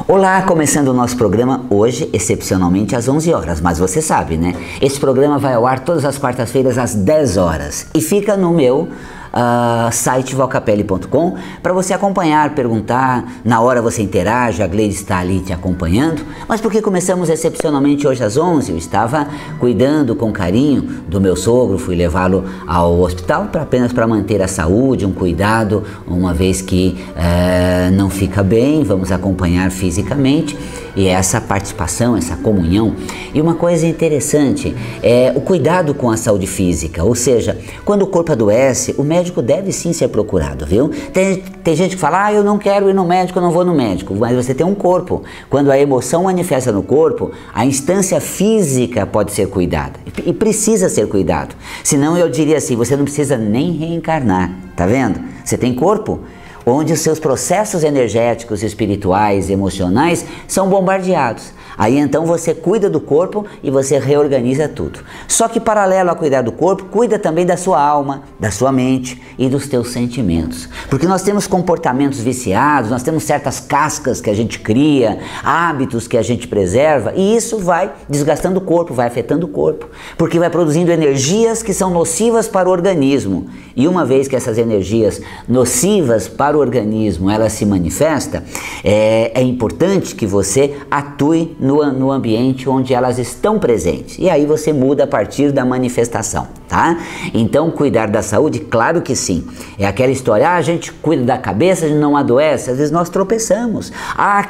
Olá, começando o nosso programa hoje, excepcionalmente às 11 horas, mas você sabe, né? Esse programa vai ao ar todas as quartas-feiras às 10 horas e fica no meu site valcapelli.com para você acompanhar, perguntar, na hora você interage, a Gleide está ali te acompanhando. Mas por que começamos excepcionalmente hoje às 11? Eu estava cuidando com carinho do meu sogro, fui levá-lo ao hospital apenas para manter a saúde, um cuidado, uma vez que não fica bem, vamos acompanhar fisicamente. E essa participação, essa comunhão. E uma coisa interessante é o cuidado com a saúde física, ou seja, quando o corpo adoece, o médico deve sim ser procurado, viu? Tem gente que fala, eu não quero ir no médico, eu não vou no médico, mas você tem um corpo. Quando a emoção manifesta no corpo, a instância física pode ser cuidada e precisa ser cuidado. Senão eu diria assim, você não precisa nem reencarnar, tá vendo? Você tem corpo onde os seus processos energéticos, espirituais, emocionais são bombardeados. Aí então você cuida do corpo e você reorganiza tudo. Só que paralelo a cuidar do corpo, cuida também da sua alma, da sua mente e dos teus sentimentos. Porque nós temos comportamentos viciados, nós temos certas cascas que a gente cria, hábitos que a gente preserva, e isso vai desgastando o corpo, vai afetando o corpo, porque vai produzindo energias que são nocivas para o organismo. E uma vez que essas energias nocivas para o organismo, ela se manifesta, é importante que você atue no ambiente onde elas estão presentes. E aí você muda a partir da manifestação, tá? Então, cuidar da saúde, claro que sim. É aquela história, a gente cuida da cabeça, a gente não adoece, às vezes nós tropeçamos.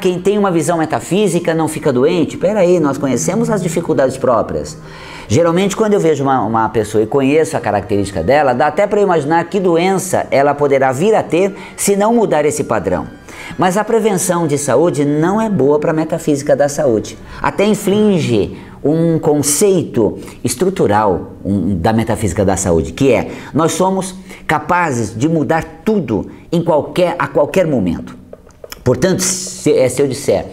Quem tem uma visão metafísica não fica doente. Peraí, nós conhecemos as dificuldades próprias. Geralmente, quando eu vejo uma pessoa e conheço a característica dela, dá até para imaginar que doença ela poderá vir a ter se não mudar esse padrão. Mas a prevenção de saúde não é boa para a metafísica da saúde. Até inflige um conceito estrutural da metafísica da saúde, que é, nós somos capazes de mudar tudo a qualquer momento. Portanto, se eu disser,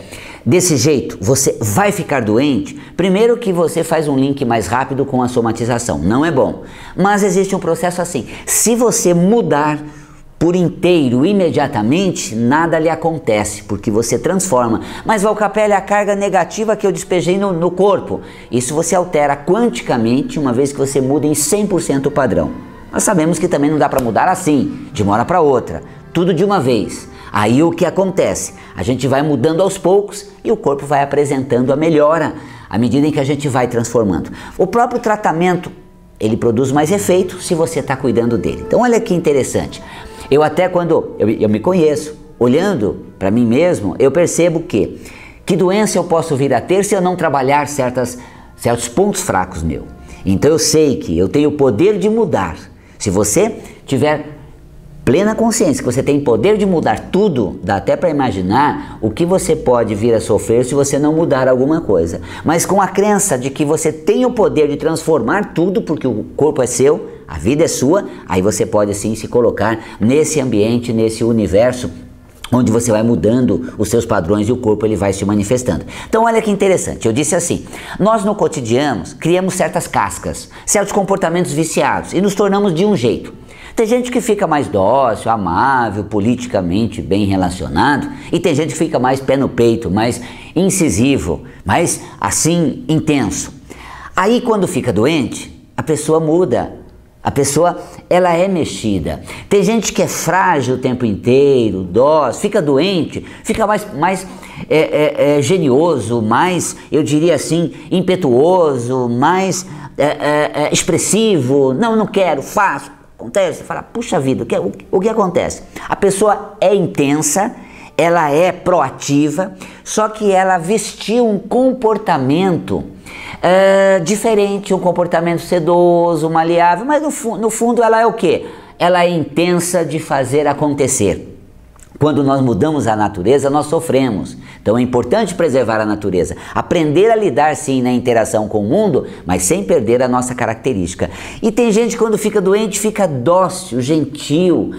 desse jeito, você vai ficar doente, primeiro que você faz um link mais rápido com a somatização, não é bom. Mas existe um processo assim, se você mudar por inteiro, imediatamente, nada lhe acontece, porque você transforma. Mas Valcapelli, a carga negativa que eu despejei no corpo, isso você altera quanticamente, uma vez que você muda em 100% o padrão. Nós sabemos que também não dá para mudar assim, de uma hora para outra, tudo de uma vez. Aí o que acontece? A gente vai mudando aos poucos e o corpo vai apresentando a melhora, à medida em que a gente vai transformando. O próprio tratamento, ele produz mais efeito se você está cuidando dele. Então olha que interessante. Eu até quando eu me conheço, olhando para mim mesmo, eu percebo que doença eu posso vir a ter se eu não trabalhar certos pontos fracos meu. Então eu sei que eu tenho o poder de mudar. Se você tiver plena consciência que você tem poder de mudar tudo, dá até para imaginar o que você pode vir a sofrer se você não mudar alguma coisa. Mas com a crença de que você tem o poder de transformar tudo, porque o corpo é seu, a vida é sua, aí você pode sim se colocar nesse ambiente, nesse universo, onde você vai mudando os seus padrões e o corpo ele vai se manifestando. Então olha que interessante, eu disse assim, nós no cotidiano criamos certas cascas, certos comportamentos viciados e nos tornamos de um jeito. Tem gente que fica mais dócil, amável, politicamente bem relacionado, e tem gente que fica mais pé no peito, mais incisivo, mais assim intenso. Aí quando fica doente, a pessoa muda. A pessoa, ela é mexida. Tem gente que é frágil o tempo inteiro, dócil, fica doente, fica mais genioso, mais, eu diria assim, impetuoso, mais expressivo. Não quero, faço. Acontece, você fala, puxa vida, o que acontece? A pessoa é intensa, ela é proativa, só que ela vestiu um comportamento diferente, um comportamento sedoso, maleável, mas no fundo ela é o quê? Ela é intensa de fazer acontecer. Quando nós mudamos a natureza, nós sofremos. Então é importante preservar a natureza, aprender a lidar sim na interação com o mundo, mas sem perder a nossa característica. E tem gente que quando fica doente, fica dócil, gentil,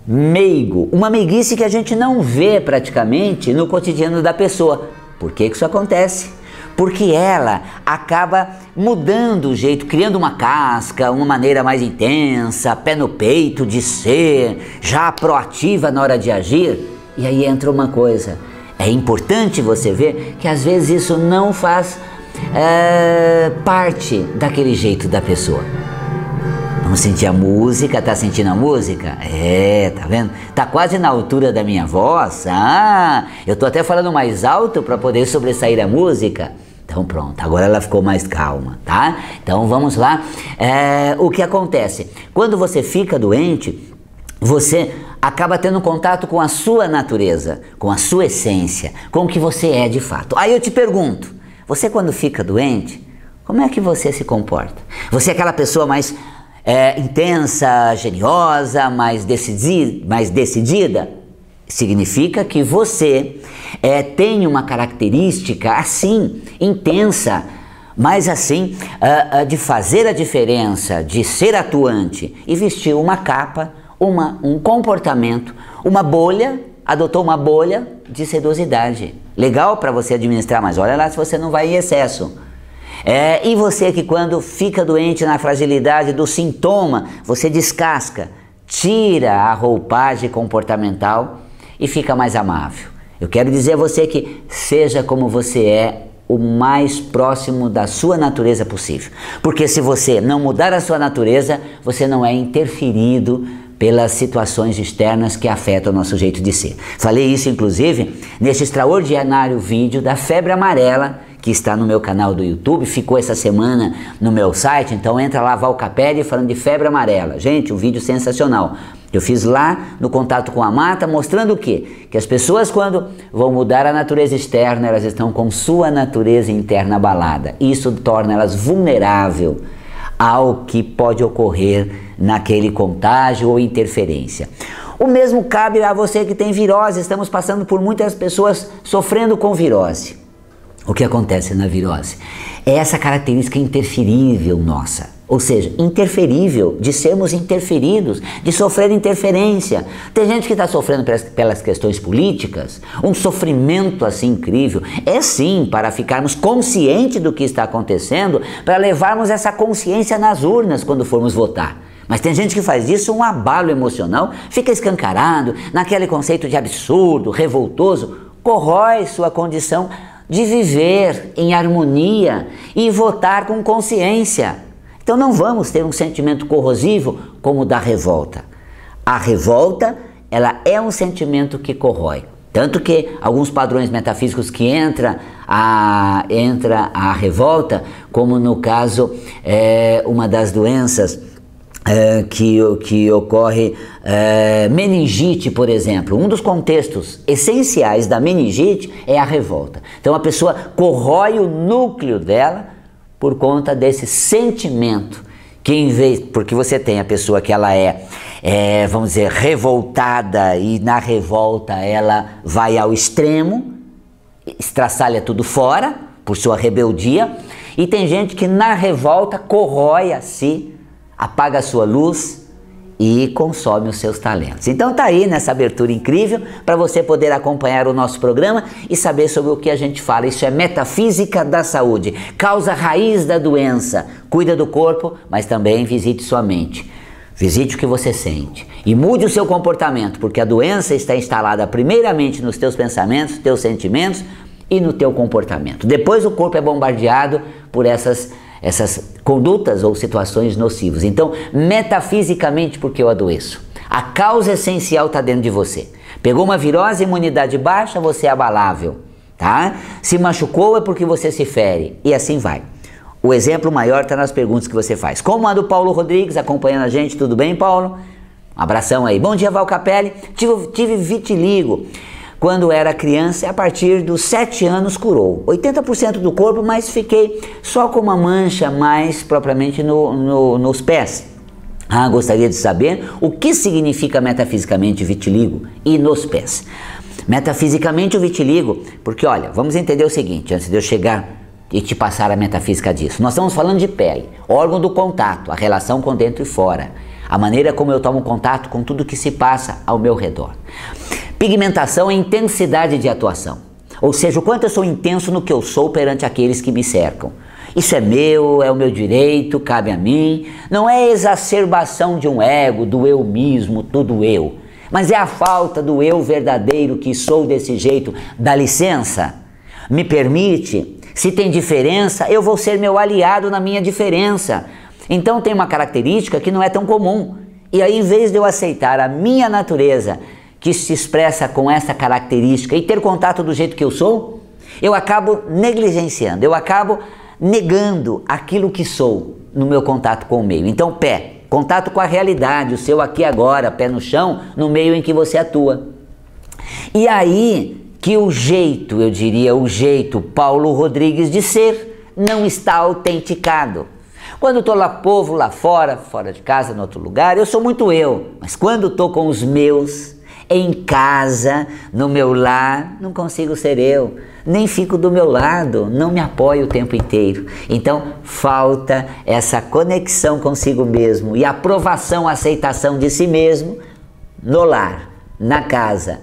meigo, uma meiguice que a gente não vê praticamente no cotidiano da pessoa. Por que isso acontece? Porque ela acaba mudando o jeito, criando uma casca, uma maneira mais intensa, pé no peito de ser, já proativa na hora de agir. E aí entra uma coisa, É importante você ver que às vezes isso não faz parte daquele jeito da pessoa. Vamos sentir a música, tá sentindo a música? Tá vendo? Tá quase na altura da minha voz. Eu tô até falando mais alto para poder sobressair a música. Então pronto, agora ela ficou mais calma, tá? Então vamos lá. O que acontece? Quando você fica doente, você acaba tendo contato com a sua natureza, com a sua essência, com o que você é de fato. Aí eu te pergunto, você quando fica doente, como é que você se comporta? Você é aquela pessoa mais intensa, geniosa, mais decidida? Significa que você tem uma característica assim, intensa, mas assim, de fazer a diferença, de ser atuante e vestir uma capa, um comportamento, uma bolha, adotou uma bolha de sedosidade. Legal para você administrar, mas olha lá se você não vai em excesso. E você que quando fica doente na fragilidade do sintoma, você descasca, tira a roupagem comportamental e fica mais amável. Eu quero dizer a você que seja como você é, o mais próximo da sua natureza possível. Porque se você não mudar a sua natureza, você não é interferido pelas situações externas que afetam o nosso jeito de ser. Falei isso, inclusive, nesse extraordinário vídeo da febre amarela, que está no meu canal do YouTube, ficou essa semana no meu site, então entra lá, Val Capelli, falando de febre amarela. Gente, um vídeo sensacional. Eu fiz lá no Contato com a Mata, mostrando o quê? Que as pessoas quando vão mudar a natureza externa, elas estão com sua natureza interna abalada. Isso torna elas vulneráveis ao que pode ocorrer naquele contágio ou interferência. O mesmo cabe a você que tem virose. Estamos passando por muitas pessoas sofrendo com virose. O que acontece na virose? É essa característica interferível nossa, ou seja, interferível, de sermos interferidos, de sofrer interferência. Tem gente que está sofrendo pelas questões políticas, um sofrimento assim incrível. É sim para ficarmos conscientes do que está acontecendo, para levarmos essa consciência nas urnas quando formos votar. Mas tem gente que faz disso um abalo emocional, fica escancarado, naquele conceito de absurdo, revoltoso, corrói sua condição de viver em harmonia e votar com consciência. Então não vamos ter um sentimento corrosivo como o da revolta. A revolta, ela é um sentimento que corrói. Tanto que alguns padrões metafísicos que entra a revolta, como no caso, uma das doenças que ocorre, meningite, por exemplo. Um dos contextos essenciais da meningite é a revolta. Então a pessoa corrói o núcleo dela por conta desse sentimento, porque você tem a pessoa que ela vamos dizer, revoltada, e na revolta ela vai ao extremo, estraçalha tudo fora por sua rebeldia, e tem gente que na revolta corrói a si, apaga a sua luz e consome os seus talentos. Então tá aí nessa abertura incrível para você poder acompanhar o nosso programa e saber sobre o que a gente fala. Isso é metafísica da saúde, causa raiz da doença. Cuida do corpo, mas também visite sua mente. Visite o que você sente e mude o seu comportamento, porque a doença está instalada primeiramente nos teus pensamentos, teus sentimentos e no teu comportamento. Depois o corpo é bombardeado por essas condutas ou situações nocivas. Então, metafisicamente, porque eu adoeço? A causa essencial está dentro de você. Pegou uma virose, imunidade baixa, você é abalável, tá? Se machucou é porque você se fere, e assim vai. O exemplo maior está nas perguntas que você faz. Como a do Paulo Rodrigues, acompanhando a gente, tudo bem, Paulo? Um abração aí. Bom dia, Val Capelli. Tive vitiligo quando era criança, e a partir dos 7 anos curou. 80% do corpo, mas fiquei só com uma mancha mais propriamente nos pés. Gostaria de saber o que significa metafisicamente vitiligo e nos pés. Metafisicamente o vitiligo, porque olha, vamos entender o seguinte, antes de eu chegar e te passar a metafísica disso. Nós estamos falando de pele, órgão do contato, a relação com dentro e fora, a maneira como eu tomo contato com tudo que se passa ao meu redor. Pigmentação é intensidade de atuação, ou seja, o quanto eu sou intenso no que eu sou perante aqueles que me cercam. Isso é o meu direito, cabe a mim. Não é exacerbação de um ego, do eu mesmo, tudo eu. Mas é a falta do eu verdadeiro que sou desse jeito. Dá licença? Me permite? Se tem diferença, eu vou ser meu aliado na minha diferença. Então tem uma característica que não é tão comum. E aí, em vez de eu aceitar a minha natureza, que se expressa com essa característica, e ter contato do jeito que eu sou, eu acabo negligenciando, eu acabo negando aquilo que sou no meu contato com o meio. Então, contato com a realidade, o seu aqui e agora, pé no chão, no meio em que você atua. E aí que o jeito, eu diria, o jeito Paulo Rodrigues de ser, não está autenticado. Quando eu estou lá, povo, lá fora de casa, em outro lugar, eu sou muito eu. Mas quando estou com os meus, em casa, no meu lar, não consigo ser eu. Nem fico do meu lado, não me apoio o tempo inteiro. Então, falta essa conexão consigo mesmo e aprovação, aceitação de si mesmo no lar, na casa,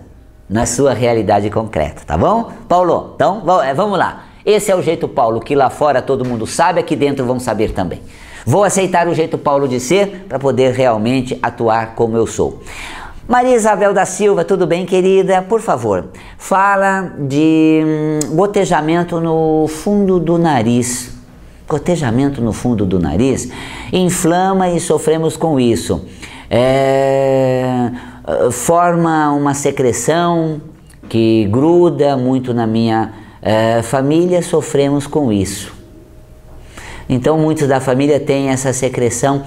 na sua realidade concreta, tá bom? Paulo, então, vamos lá. Esse é o jeito Paulo, que lá fora todo mundo sabe, aqui dentro vão saber também. Vou aceitar o jeito Paulo de ser para poder realmente atuar como eu sou. Maria Isabel da Silva, tudo bem, querida? Por favor, fala de gotejamento no fundo do nariz. Gotejamento no fundo do nariz inflama e sofremos com isso. Forma uma secreção que gruda muito na minha família, sofremos com isso. Então muitos da família têm essa secreção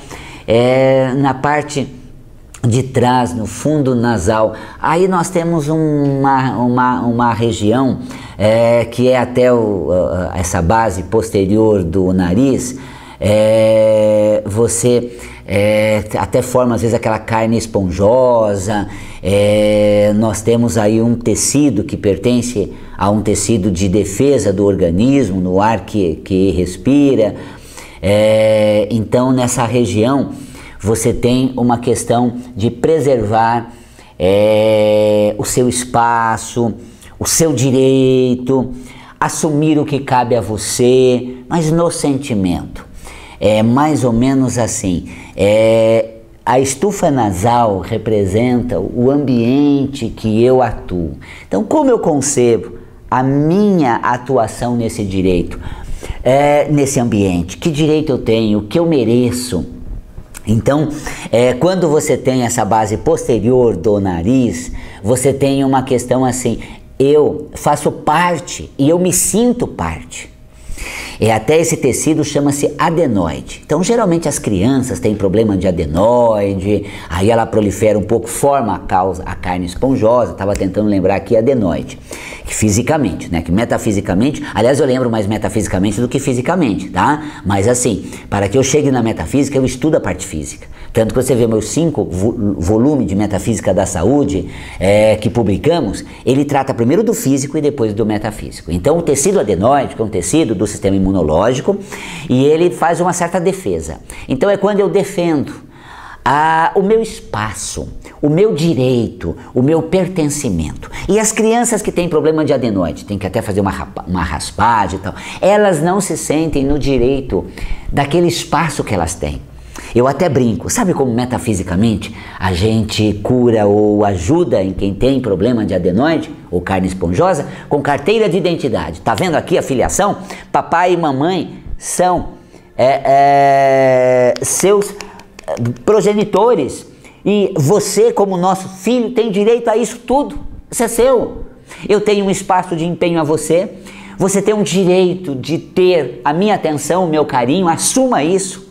na parte de trás, no fundo nasal. Aí nós temos uma região que é até essa base posterior do nariz. Você até forma às vezes aquela carne esponjosa. Nós temos aí um tecido que pertence a um tecido de defesa do organismo, no ar que respira. Então nessa região você tem uma questão de preservar o seu espaço, o seu direito, assumir o que cabe a você, mas no sentimento. É mais ou menos assim. A estufa nasal representa o ambiente que eu atuo. Então, como eu concebo a minha atuação nesse direito, nesse ambiente? Que direito eu tenho? O que eu mereço? Então, quando você tem essa base posterior do nariz, você tem uma questão assim, eu faço parte e eu me sinto parte. Até esse tecido chama-se adenoide. Então, geralmente as crianças têm problema de adenoide, aí ela prolifera um pouco, forma a carne esponjosa. Estava tentando lembrar aqui adenoide, que fisicamente, né? Que metafisicamente, aliás, eu lembro mais metafisicamente do que fisicamente, tá? Mas assim, para que eu chegue na metafísica, eu estudo a parte física. Tanto que você vê meus 5 volumes de Metafísica da Saúde que publicamos, ele trata primeiro do físico e depois do metafísico. Então o tecido adenoide é um tecido do sistema imunológico e ele faz uma certa defesa. Então é quando eu defendo o meu espaço, o meu direito, o meu pertencimento. E as crianças que têm problema de adenoide, tem que até fazer uma raspagem e tal, elas não se sentem no direito daquele espaço que elas têm. Eu até brinco, sabe como metafisicamente a gente cura ou ajuda em quem tem problema de adenoide ou carne esponjosa? Com carteira de identidade. Tá vendo aqui a filiação? Papai e mamãe são seus progenitores e você, como nosso filho, tem direito a isso tudo. Isso é seu. Eu tenho um espaço de empenho a você. Você tem um direito de ter a minha atenção, o meu carinho. Assuma isso.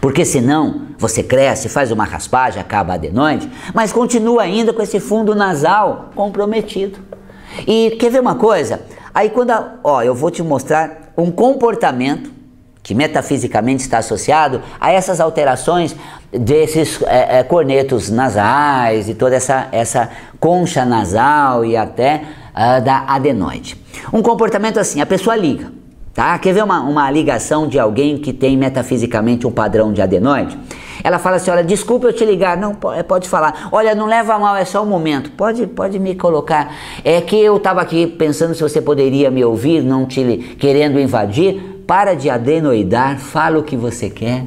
Porque senão você cresce, faz uma raspagem, acaba a adenoide, mas continua ainda com esse fundo nasal comprometido. E quer ver uma coisa? Aí quando, eu vou te mostrar um comportamento que metafisicamente está associado a essas alterações desses cornetos nasais e toda essa concha nasal e até da adenoide. Um comportamento assim, a pessoa liga. Tá? Quer ver uma ligação de alguém que tem metafisicamente um padrão de adenoide? Ela fala assim, olha, desculpa eu te ligar. Não, pode falar. Olha, não leva a mal, é só um momento. Pode me colocar. É que eu estava aqui pensando se você poderia me ouvir, não te querendo invadir. Para de adenoidar, fala o que você quer.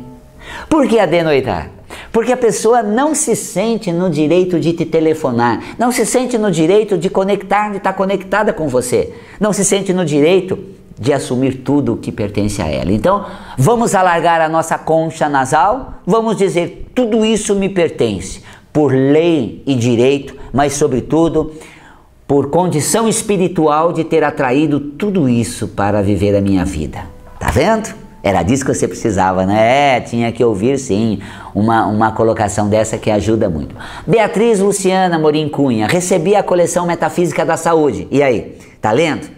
Por que adenoidar? Porque a pessoa não se sente no direito de te telefonar, não se sente no direito de conectar, de estar conectada com você, não se sente no direito de assumir tudo o que pertence a ela. Então, vamos alargar a nossa concha nasal, vamos dizer, tudo isso me pertence, por lei e direito, mas sobretudo por condição espiritual de ter atraído tudo isso para viver a minha vida. Tá vendo? Era disso que você precisava, né? Tinha que ouvir sim uma colocação dessa que ajuda muito. Beatriz Luciana Morim Cunha, recebi a coleção Metafísica da Saúde. E aí, tá lendo?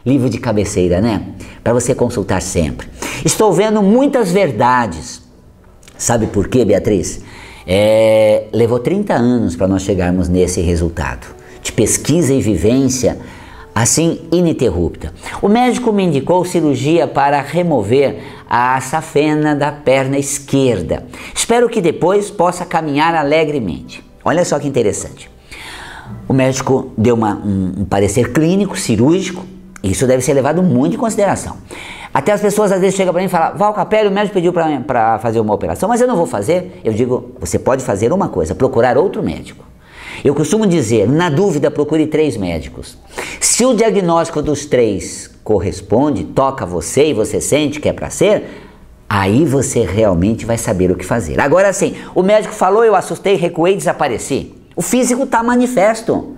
Livro de cabeceira, né? Para você consultar sempre. Estou vendo muitas verdades. Sabe por quê, Beatriz? Levou 30 anos para nós chegarmos nesse resultado de pesquisa e vivência assim ininterrupta. O médico me indicou cirurgia para remover a safena da perna esquerda. Espero que depois possa caminhar alegremente. Olha só que interessante. O médico deu um parecer clínico, cirúrgico. Isso deve ser levado muito em consideração. Até as pessoas às vezes chegam para mim e falam: Val Capelli, o médico pediu para fazer uma operação, mas eu não vou fazer. Eu digo: você pode fazer uma coisa, procurar outro médico. Eu costumo dizer, na dúvida, procure 3 médicos. Se o diagnóstico dos 3 corresponde, toca você e você sente que é para ser, aí você realmente vai saber o que fazer. Agora sim, o médico falou, eu assustei, recuei, desapareci. O físico está manifesto.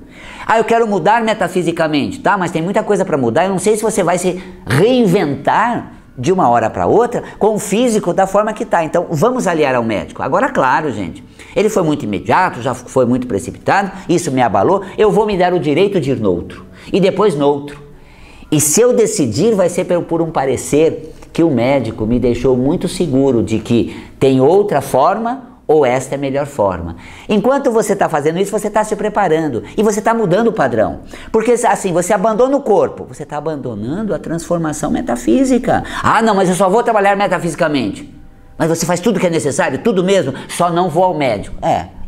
Eu quero mudar metafisicamente, tá? Mas tem muita coisa para mudar, eu não sei se você vai se reinventar de uma hora para outra com o físico da forma que está. Então vamos aliar ao médico. Agora, claro, gente, ele foi muito imediato, já foi muito precipitado, isso me abalou, eu vou me dar o direito de ir noutro e depois noutro. E se eu decidir, vai ser por um parecer que o médico me deixou muito seguro de que tem outra forma ou esta é a melhor forma. Enquanto você está fazendo isso, você está se preparando e você está mudando o padrão. Porque assim, você abandona o corpo, você está abandonando a transformação metafísica. Não, mas eu só vou trabalhar metafisicamente. Mas você faz tudo que é necessário, tudo mesmo, só não vou ao médico.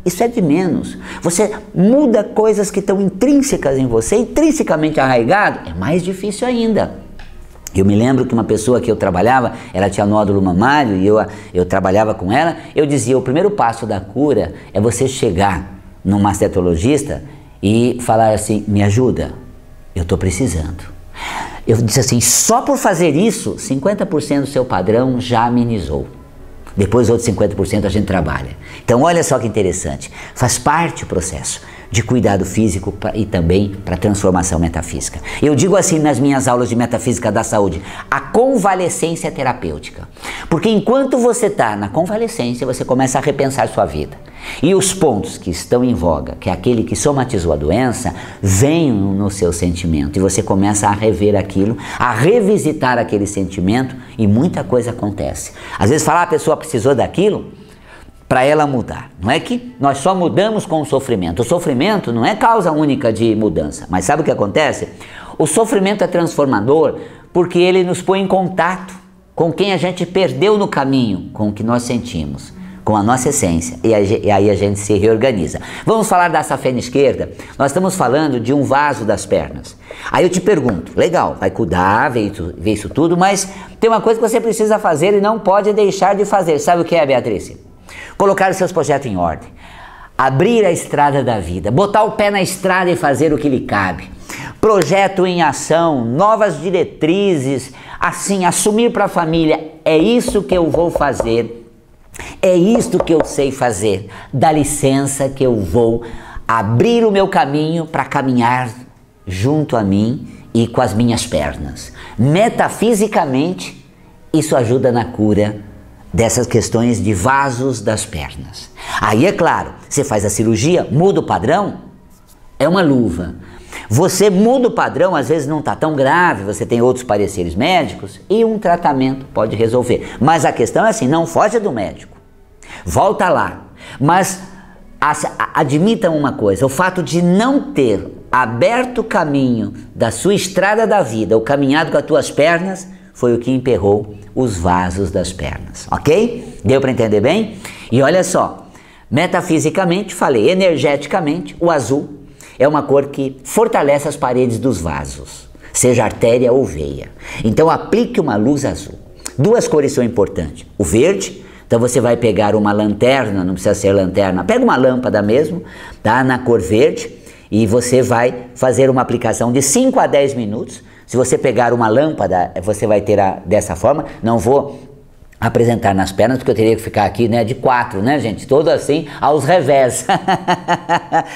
Isso é de menos. Você muda coisas que estão intrínsecas em você, intrinsecamente arraigado, é mais difícil ainda. Eu me lembro que uma pessoa que eu trabalhava, ela tinha nódulo mamário e eu trabalhava com ela, eu dizia, o primeiro passo da cura é você chegar num mastectologista e falar assim, me ajuda, eu estou precisando. Eu disse assim, só por fazer isso, 50% do seu padrão já amenizou. Depois outros 50% a gente trabalha. Então olha só que interessante, faz parte o processo de cuidado físico e também para transformação metafísica. Eu digo assim nas minhas aulas de metafísica da saúde, a convalescência terapêutica. Porque enquanto você está na convalescência, você começa a repensar sua vida. E os pontos que estão em voga, que é aquele que somatizou a doença, vêm no seu sentimento. E você começa a rever aquilo, a revisitar aquele sentimento e muita coisa acontece. Às vezes a pessoa precisou daquilo para ela mudar. Não é que nós só mudamos com o sofrimento. O sofrimento não é causa única de mudança. Mas sabe o que acontece? O sofrimento é transformador porque ele nos põe em contato com quem a gente perdeu no caminho, com o que nós sentimos, com a nossa essência. E aí a gente se reorganiza. Vamos falar da safena esquerda? Nós estamos falando de um vaso das pernas. Aí eu te pergunto, legal, vai cuidar, ver isso tudo, mas tem uma coisa que você precisa fazer e não pode deixar de fazer. Sabe o que é, Beatriz? Colocar os seus projetos em ordem, abrir a estrada da vida, botar o pé na estrada e fazer o que lhe cabe. Projeto em ação, novas diretrizes, assim, assumir para a família, é isso que eu vou fazer, é isto que eu sei fazer, dá licença que eu vou abrir o meu caminho para caminhar junto a mim e com as minhas pernas. Metafisicamente, isso ajuda na cura dessas questões de vasos das pernas. Aí é claro, você faz a cirurgia, muda o padrão, é uma luva. Você muda o padrão, às vezes não está tão grave, você tem outros pareceres médicos e um tratamento pode resolver. Mas a questão é assim, não foge do médico, volta lá. Mas admitam uma coisa, o fato de não ter aberto o caminho da sua estrada da vida, ou caminhado com as tuas pernas, foi o que emperrou os vasos das pernas, ok? Deu para entender bem? E olha só, metafisicamente, falei, energeticamente, o azul é uma cor que fortalece as paredes dos vasos, seja artéria ou veia. Então aplique uma luz azul. Duas cores são importantes, o verde Então você vai pegar uma lanterna, não precisa ser lanterna, pega uma lâmpada mesmo, tá? Na cor verde, e você vai fazer uma aplicação de 5 a 10 minutos. Se você pegar uma lâmpada, você vai ter dessa forma. Não vou apresentar nas pernas, porque eu teria que ficar aqui, né, de 4, né, gente? Todo assim, aos revés.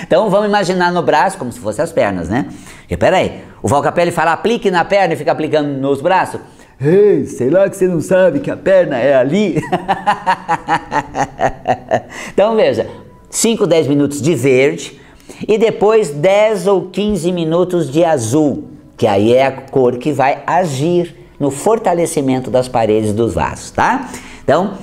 Então vamos imaginar no braço como se fossem as pernas, né? E peraí, o Valcapelli fala aplique na perna e fica aplicando nos braços. Ei, sei lá que você não sabe que a perna é ali. Então veja, 5, 10 minutos de verde e depois 10 ou 15 minutos de azul, que aí é a cor que vai agir no fortalecimento das paredes dos vasos, tá? Então,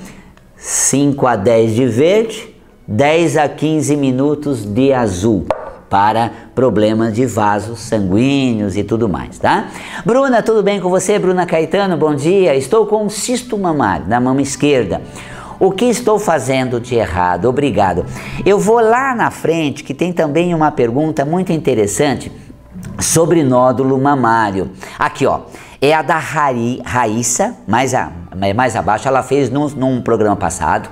5 a 10 de verde, 10 a 15 minutos de azul para problemas de vasos sanguíneos e tudo mais, tá? Bruna, tudo bem com você? Bruna Caetano, bom dia. Estou com um cisto mamário na mama esquerda. O que estou fazendo de errado? Obrigado. Eu vou lá na frente, que tem também uma pergunta muito interessante sobre nódulo mamário. Aqui, ó. É a da Raíssa, mais abaixo, ela fez num programa passado.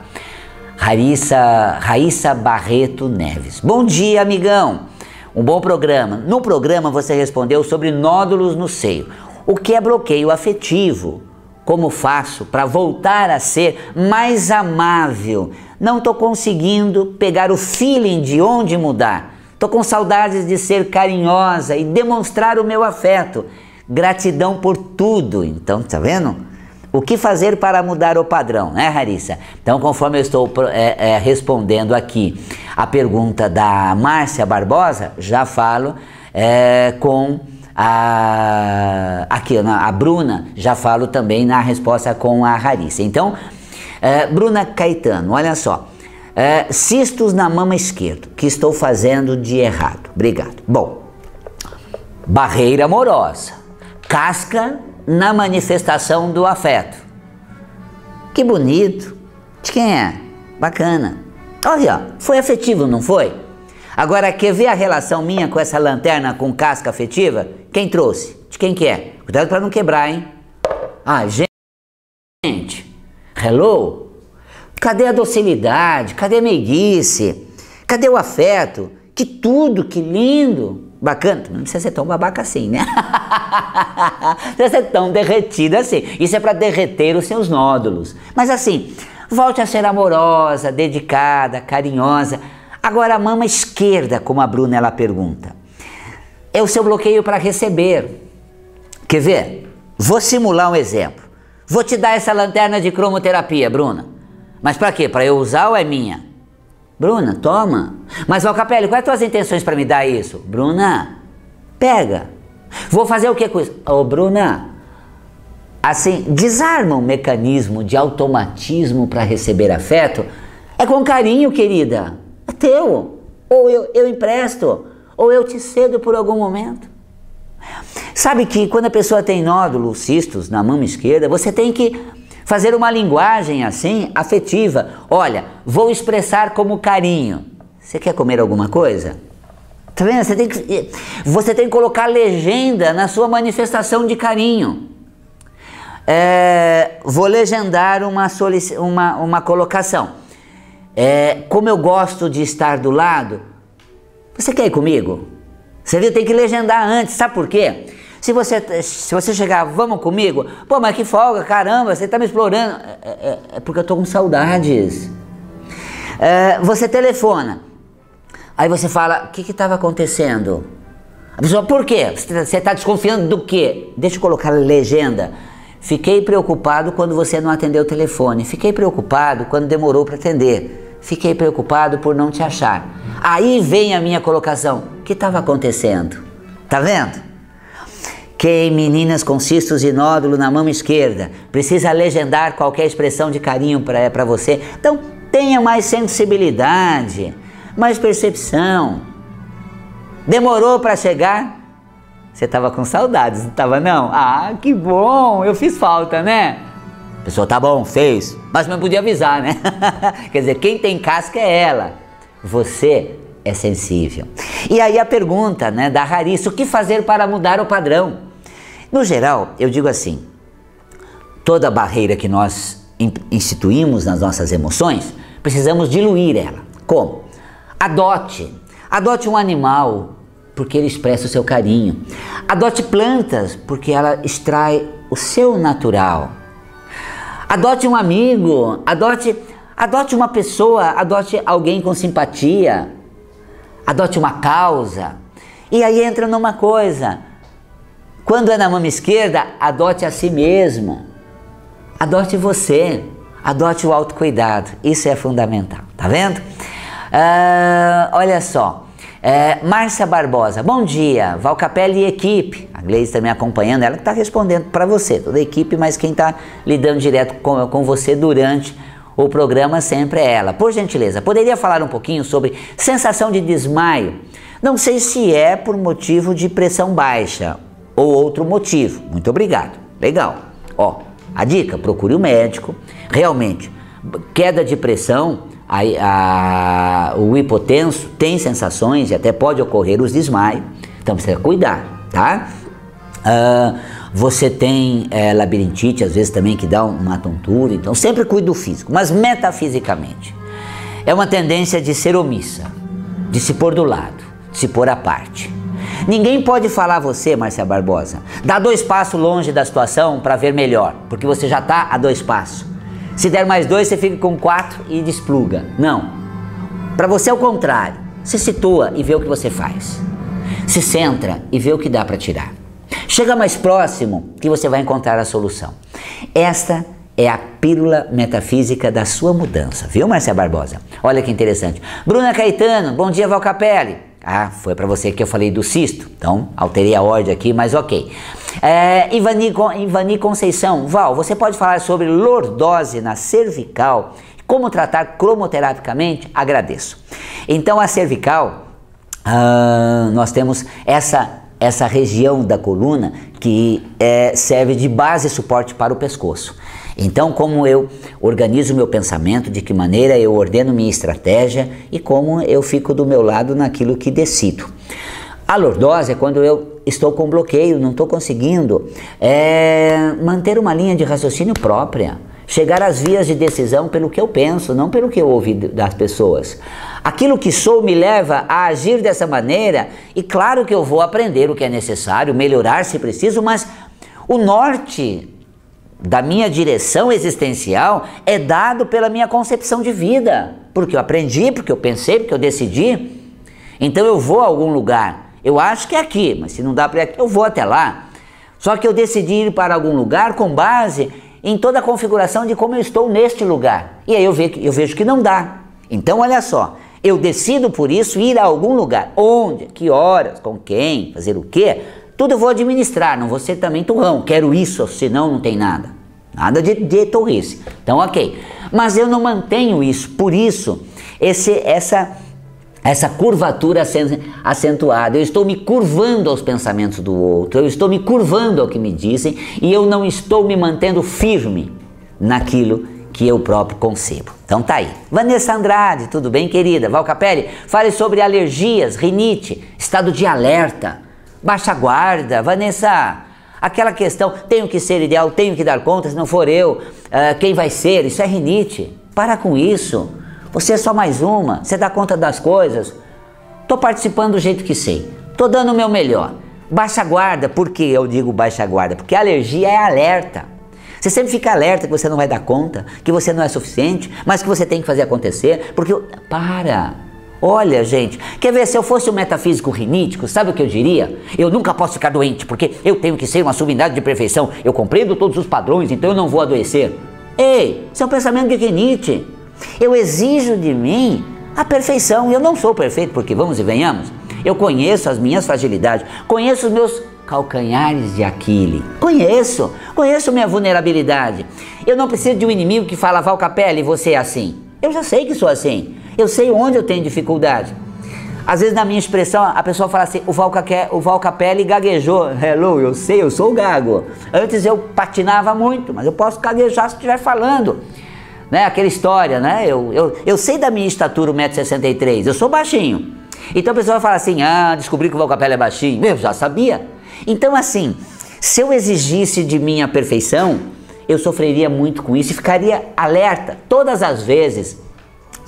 Raíssa Barreto Neves. Bom dia, amigão. Um bom programa. No programa você respondeu sobre nódulos no seio. O que é bloqueio afetivo? Como faço para voltar a ser mais amável? Não estou conseguindo pegar o feeling de onde mudar. Estou com saudades de ser carinhosa e demonstrar o meu afeto. Gratidão por tudo. Então, tá vendo? O que fazer para mudar o padrão, né, Raíssa? Então, conforme eu estou respondendo aqui a pergunta da Márcia Barbosa, já falo com a Bruna, já falo também na resposta com a Raíssa. Então, Bruna Caetano, olha só. Cistos na mama esquerda, que estou fazendo de errado? Obrigado. Bom, barreira amorosa. Casca na manifestação do afeto. Que bonito. De quem é? Bacana. Olha, foi afetivo, não foi? Agora, quer ver a relação minha com essa lanterna com casca afetiva? Quem trouxe? De quem que é? Cuidado para não quebrar, hein? Ah, gente. Hello? Cadê a docilidade? Cadê a meiguice? Cadê o afeto? Que tudo, que lindo. Bacana, não precisa ser tão babaca assim, né? Não precisa ser tão derretida assim. Isso é para derreter os seus nódulos. Mas assim, volte a ser amorosa, dedicada, carinhosa. Agora a mama esquerda, como a Bruna ela pergunta, é o seu bloqueio para receber. Quer ver? Vou simular um exemplo. Vou te dar essa lanterna de cromoterapia, Bruna. Mas para quê? Para eu usar ou é minha? Bruna, toma. Mas, Valcapelli, quais são as tuas intenções para me dar isso? Bruna, pega. Vou fazer o que com isso? Ô, Bruna, assim, desarma o mecanismo de automatismo para receber afeto. É com carinho, querida. É teu. Ou eu empresto, ou eu te cedo por algum momento. Sabe que quando a pessoa tem nódulos, cistos na mama esquerda, você tem que fazer uma linguagem assim, afetiva. Olha, vou expressar como carinho. Você quer comer alguma coisa? Tá vendo? Você tem que colocar legenda na sua manifestação de carinho. Vou legendar uma colocação. Como eu gosto de estar do lado, você quer ir comigo? Você viu? Tem que legendar antes, sabe por quê? Se você chegar, vamos comigo? Pô, mas que folga, caramba, você tá me explorando. É porque eu tô com saudades. Você telefona. Aí você fala, o que estava acontecendo? A pessoa, por quê? Você está desconfiando do quê? Deixa eu colocar a legenda. Fiquei preocupado quando você não atendeu o telefone. Fiquei preocupado quando demorou para atender. Fiquei preocupado por não te achar. Aí vem a minha colocação. O que estava acontecendo? Tá vendo? Quem, meninas com cistos e nódulo na mama esquerda, precisa legendar qualquer expressão de carinho para você. Então, tenha mais sensibilidade, mais percepção. Demorou para chegar? Você estava com saudades, não estava não? Ah, que bom, eu fiz falta, né? A pessoa, tá bom, fez, mas não podia avisar, né? Quer dizer, quem tem casca é ela. Você é sensível. E aí a pergunta, né, da Raíssa, o que fazer para mudar o padrão? No geral, eu digo assim, toda barreira que nós instituímos nas nossas emoções, precisamos diluir ela. Como? Adote. Adote um animal, porque ele expressa o seu carinho. Adote plantas, porque ela extrai o seu natural. Adote um amigo, adote uma pessoa, adote alguém com simpatia. Adote uma causa. E aí entra numa coisa. Quando é na mão esquerda, adote a si mesmo. Adote você. Adote o autocuidado. Isso é fundamental. Tá vendo? Olha só. Márcia Barbosa. Bom dia. Val Capelli e equipe. A Gleice também acompanhando. Ela que está respondendo para você. Toda a equipe, mas quem está lidando direto com você durante o programa sempre é ela. Por gentileza, poderia falar um pouquinho sobre sensação de desmaio? Não sei se é por motivo de pressão baixa ou outro motivo. Muito obrigado. Legal. Ó, a dica, procure o médico. Realmente, queda de pressão, o hipotenso tem sensações e até pode ocorrer os desmaios. Então precisa cuidar, tá? Você tem labirintite, às vezes também, que dá uma tontura. Então sempre cuide do físico. Mas metafisicamente, é uma tendência de ser omissa, de se pôr do lado, de se pôr à parte. Ninguém pode falar a você, Márcia Barbosa, dá 2 passos longe da situação para ver melhor, porque você já está a 2 passos. Se der mais 2, você fica com 4 e despluga. Não. Para você é o contrário. Se situa e vê o que você faz. Se centra e vê o que dá para tirar. Chega mais próximo que você vai encontrar a solução. Esta é a pílula metafísica da sua mudança, viu, Márcia Barbosa? Olha que interessante. Bruna Caetano, bom dia, Val Capelli. Ah, foi para você que eu falei do cisto, então alterei a ordem aqui, mas ok. Ivani Conceição, Val, você pode falar sobre lordose na cervical, como tratar cromoterapicamente? Agradeço. Então a cervical, nós temos essa região da coluna que serve de base e suporte para o pescoço. Então, como eu organizo meu pensamento, de que maneira eu ordeno minha estratégia e como eu fico do meu lado naquilo que decido. A lordose é quando eu estou com bloqueio, não estou conseguindo manter uma linha de raciocínio própria, chegar às vias de decisão pelo que eu penso, não pelo que eu ouvi das pessoas. Aquilo que sou me leva a agir dessa maneira e claro que eu vou aprender o que é necessário, melhorar se preciso, mas o norte da minha direção existencial é dado pela minha concepção de vida, porque eu aprendi, porque eu pensei, porque eu decidi. Então eu vou a algum lugar, eu acho que é aqui, mas se não dá para ir aqui, eu vou até lá. Só que eu decidi ir para algum lugar com base em toda a configuração de como eu estou neste lugar. E aí eu vejo que não dá. Então olha só, eu decido por isso ir a algum lugar. Onde, que horas, com quem, fazer o quê? Tudo eu vou administrar, não vou ser também turrão, quero isso, senão não tem nada. Nada de torrice. Então, ok. Mas eu não mantenho isso, por isso, essa curvatura acentuada. Eu estou me curvando aos pensamentos do outro, eu estou me curvando ao que me dizem e eu não estou me mantendo firme naquilo que eu próprio concebo. Então tá aí. Vanessa Andrade, tudo bem, querida? Val Capelli, fale sobre alergias, rinite, estado de alerta. Baixa guarda, Vanessa, aquela questão, tenho que ser ideal, tenho que dar conta, se não for eu, quem vai ser? Isso é rinite. Para com isso. Você é só mais uma, você dá conta das coisas. Estou participando do jeito que sei, estou dando o meu melhor. Baixa guarda, por que eu digo baixa guarda? Porque a alergia é alerta. Você sempre fica alerta que você não vai dar conta, que você não é suficiente, mas que você tem que fazer acontecer, porque... Olha, gente, quer ver, se eu fosse um metafísico rinítico, sabe o que eu diria? Eu nunca posso ficar doente, porque eu tenho que ser uma subunidade de perfeição. Eu compreendo todos os padrões, então eu não vou adoecer. Ei, isso é um pensamento de rinite. Eu exijo de mim a perfeição. Eu não sou perfeito, porque vamos e venhamos. Eu conheço as minhas fragilidades, conheço os meus calcanhares de Aquiles. Conheço minha vulnerabilidade. Eu não preciso de um inimigo que fala, Val Capelli, você é assim. Eu já sei que sou assim. Eu sei onde eu tenho dificuldade. Às vezes na minha expressão a pessoa fala assim, o Val Capelli gaguejou. Hello, eu sei, eu sou o gago. Antes eu patinava muito, mas eu posso gaguejar se estiver falando. Né? Aquela história, né? Eu sei da minha estatura 1,63 m, eu sou baixinho. Então a pessoa fala assim, descobri que o Val Capelli é baixinho. Eu já sabia. Então assim, se eu exigisse de mim a perfeição, eu sofreria muito com isso e ficaria alerta todas as vezes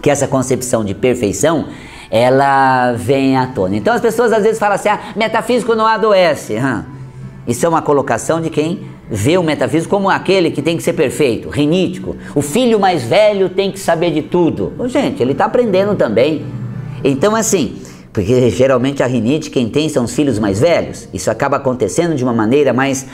que essa concepção de perfeição ela vem à tona. Então as pessoas às vezes falam assim, metafísico não adoece. Isso é uma colocação de quem vê o metafísico como aquele que tem que ser perfeito, rinítico. O filho mais velho tem que saber de tudo. Gente, ele está aprendendo também. Então assim, porque geralmente a rinite quem tem são os filhos mais velhos. Isso acaba acontecendo de uma maneira mais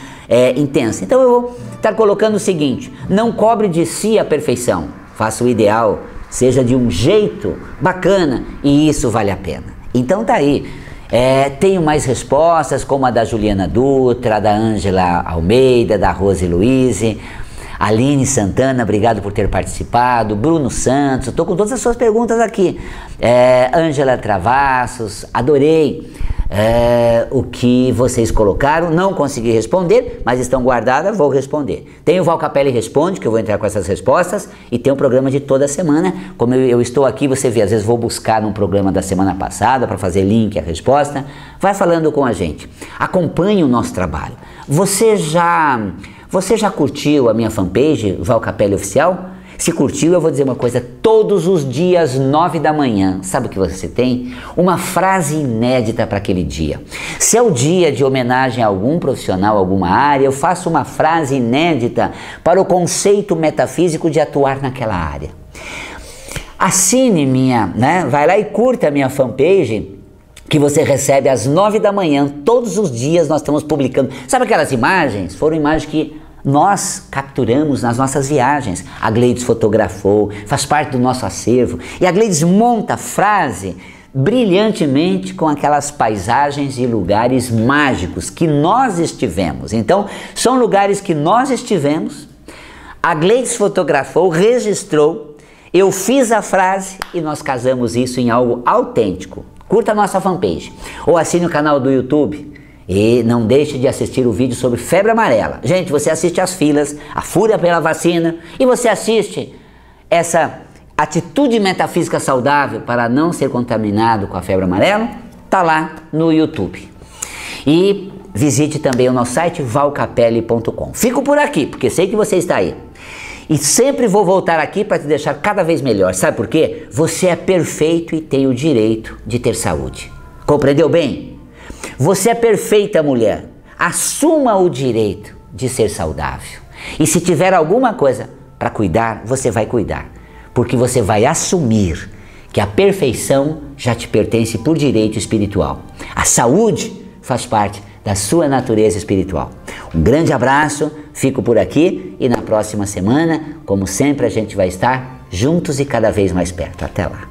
intensa. Então eu vou estar colocando o seguinte, não cobre de si a perfeição. Faça o ideal, seja de um jeito bacana e isso vale a pena. Então tá aí. Tenho mais respostas, como a da Juliana Dutra, da Ângela Almeida, da Rose Luiz, Aline Santana, obrigado por ter participado, Bruno Santos, estou com todas as suas perguntas aqui, Ângela Travassos, adorei o que vocês colocaram, não consegui responder, mas estão guardadas, vou responder. Tem o Val Capelli Responde, que eu vou entrar com essas respostas, e tem um programa de toda semana, como eu estou aqui, você vê, às vezes vou buscar num programa da semana passada, para fazer link à resposta, vai falando com a gente, acompanhe o nosso trabalho. Você já curtiu a minha fanpage, Val Capelli Oficial? Se curtiu, eu vou dizer uma coisa, todos os dias 9 da manhã, sabe o que você tem? Uma frase inédita para aquele dia. Se é o dia de homenagem a algum profissional, alguma área, eu faço uma frase inédita para o conceito metafísico de atuar naquela área. Assine vai lá e curta a minha fanpage, que você recebe às 9 da manhã, todos os dias nós estamos publicando. Sabe aquelas imagens? Foram imagens que nós capturamos nas nossas viagens. A Gleides fotografou, faz parte do nosso acervo. E a Gleides monta a frase brilhantemente com aquelas paisagens e lugares mágicos que nós estivemos. Então, são lugares que nós estivemos, a Gleides fotografou, registrou, eu fiz a frase e nós casamos isso em algo autêntico. Curta a nossa fanpage ou assine o canal do YouTube. E não deixe de assistir o vídeo sobre febre amarela. Gente, você assiste as filas, a fúria pela vacina e você assiste essa atitude metafísica saudável para não ser contaminado com a febre amarela, tá lá no YouTube. E visite também o nosso site valcapelli.com. Fico por aqui, porque sei que você está aí. E sempre vou voltar aqui para te deixar cada vez melhor. Sabe por quê? Você é perfeito e tem o direito de ter saúde. Compreendeu bem? Você é perfeita, mulher. Assuma o direito de ser saudável. E se tiver alguma coisa para cuidar, você vai cuidar. Porque você vai assumir que a perfeição já te pertence por direito espiritual. A saúde faz parte da sua natureza espiritual. Um grande abraço, fico por aqui e na próxima semana, como sempre, a gente vai estar juntos e cada vez mais perto. Até lá.